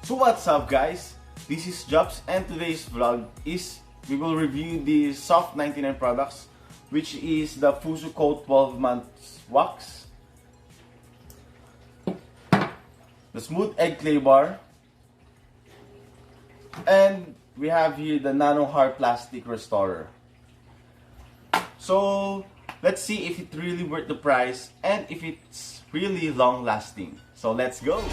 So what's up guys, this is Jobs and today's vlog is we will review the Soft 99 products, which is the Fusso Coat 12 months wax, the Smooth Egg Clay Bar, and we have here the Nano Hard Plastic Restorer. So let's see if it really worth the price and if it's really long lasting. So let's go!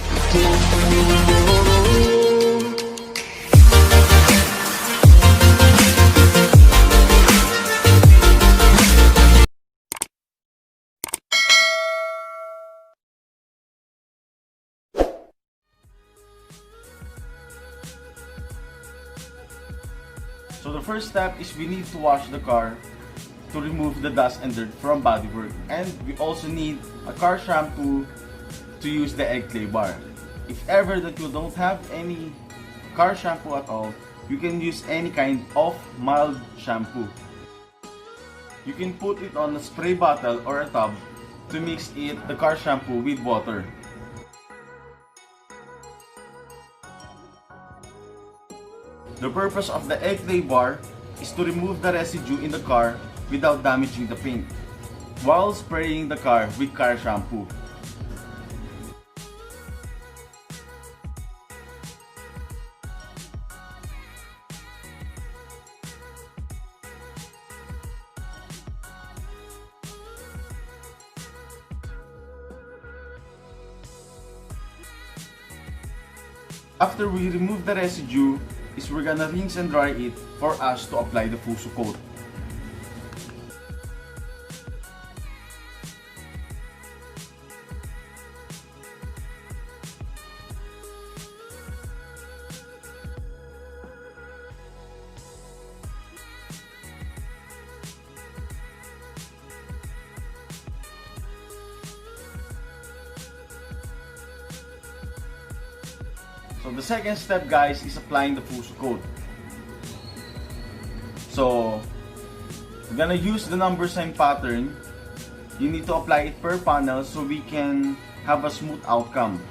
So the first step is we need to wash the car to remove the dust and dirt from bodywork, and we also need a car shampoo to use the egg clay bar. If ever that you don't have any car shampoo at all, you can use any kind of mild shampoo. You can put it on a spray bottle or a tub to mix the car shampoo with water. The purpose of the egg clay bar is to remove the residue in the car without damaging the paint, while spraying the car with car shampoo. After we remove the residue, we're gonna rinse and dry it for us to apply the Fusso Coat. So the second step guys is applying the Fusso Coat. So we're gonna use the number sign pattern. You need to apply it per panel so we can have a smooth outcome.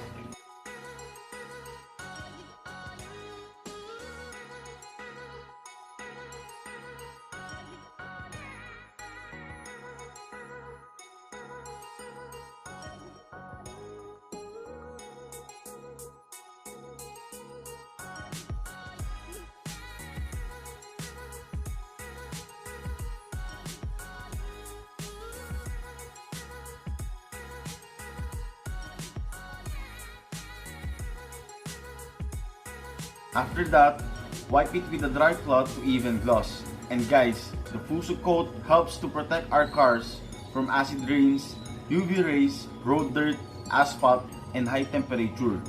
After that, wipe it with a dry cloth to even gloss. And guys, the Fusso Coat helps to protect our cars from acid rains, UV rays, road dirt, asphalt, and high temperature.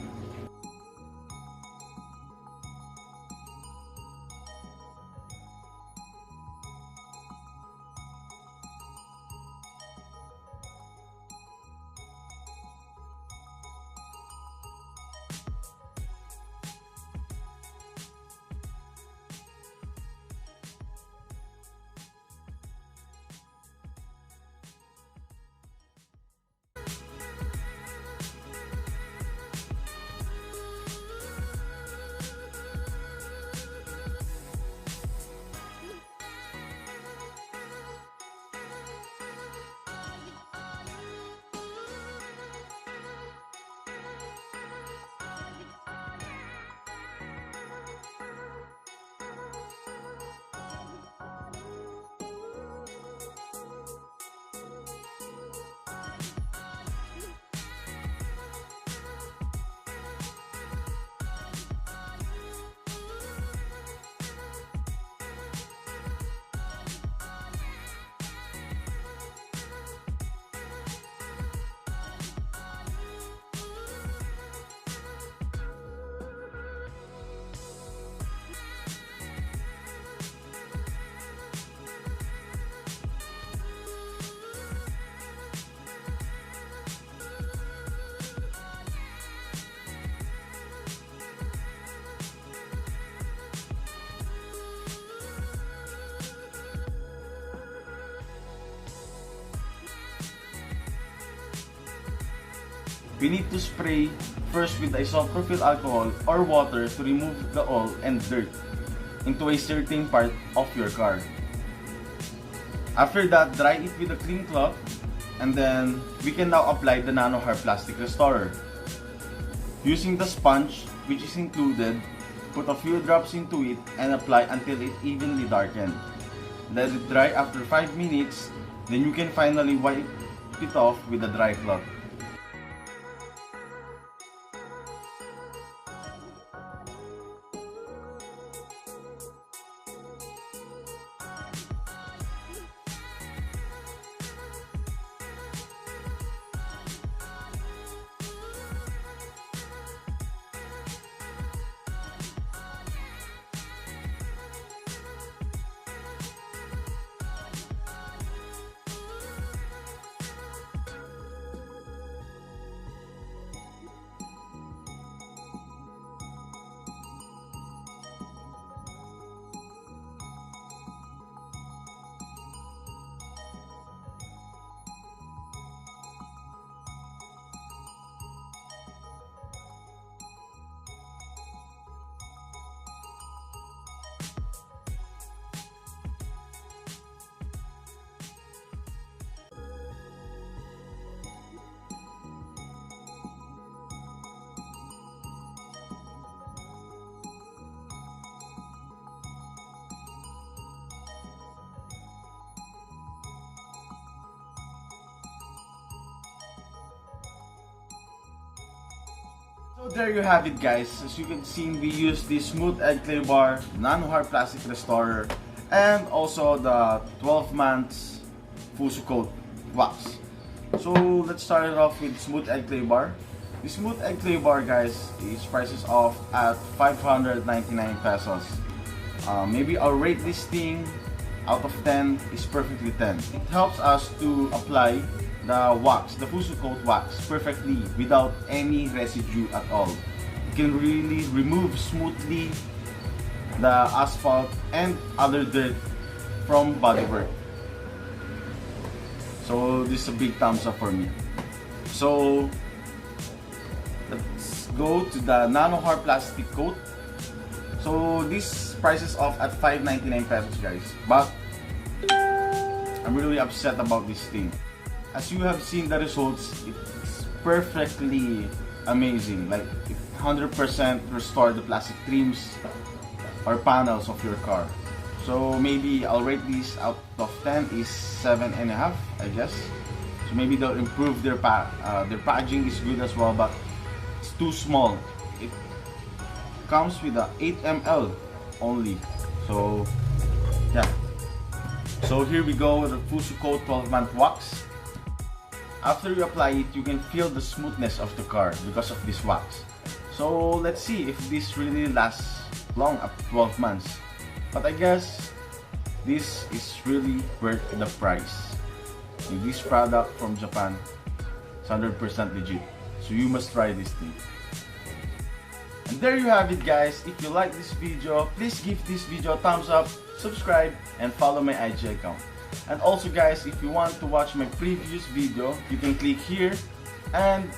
we need to spray first with isopropyl alcohol or water to remove the oil and dirt into a certain part of your car. After that, dry it with a clean cloth, and then we can now apply the Nano Hard Plastic Restorer. Using the sponge, which is included, put a few drops into it and apply until it evenly darkens. Let it dry after 5 minutes, then you can finally wipe it off with a dry cloth. So there you have it, guys. As you can see, we use the smooth egg clay bar, Nano Hard Plastic Restorer, and also the 12 months Fusso Coat wax. So let's start it off with smooth egg clay bar. The smooth egg clay bar, guys, is prices off at 599 pesos. Maybe I'll rate this thing out of 10 is perfectly 10. It helps us to apply the wax, the Fusso Coat wax, perfectly without any residue at all. You can really remove smoothly the asphalt and other dirt from bodywork. So this is a big thumbs up for me. So let's go to the Nano Hard Plastic Coat. So this price is off at 599 pesos, guys, but I'm really upset about this thing. As you have seen the results, it's perfectly amazing. Like, it 100% restore the plastic trims or panels of your car. So maybe I'll rate this out of 10 is 7.5, I guess. So maybe they'll improve their packaging is good as well, but it's too small. It comes with a 8 ml only. So yeah. So here we go with the Fusso Coat 12-month wax. After you apply it, you can feel the smoothness of the car because of this wax. So let's see if this really lasts long, up to 12 months. But I guess this is really worth the price. And this product from Japan is 100% legit. So you must try this thing. And there you have it, guys. If you like this video, please give this video a thumbs up, subscribe, and follow my IG account. And also, guys, if you want to watch my previous video, you can click here. And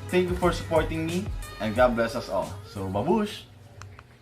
thank you for supporting me, and God bless us all. So babush!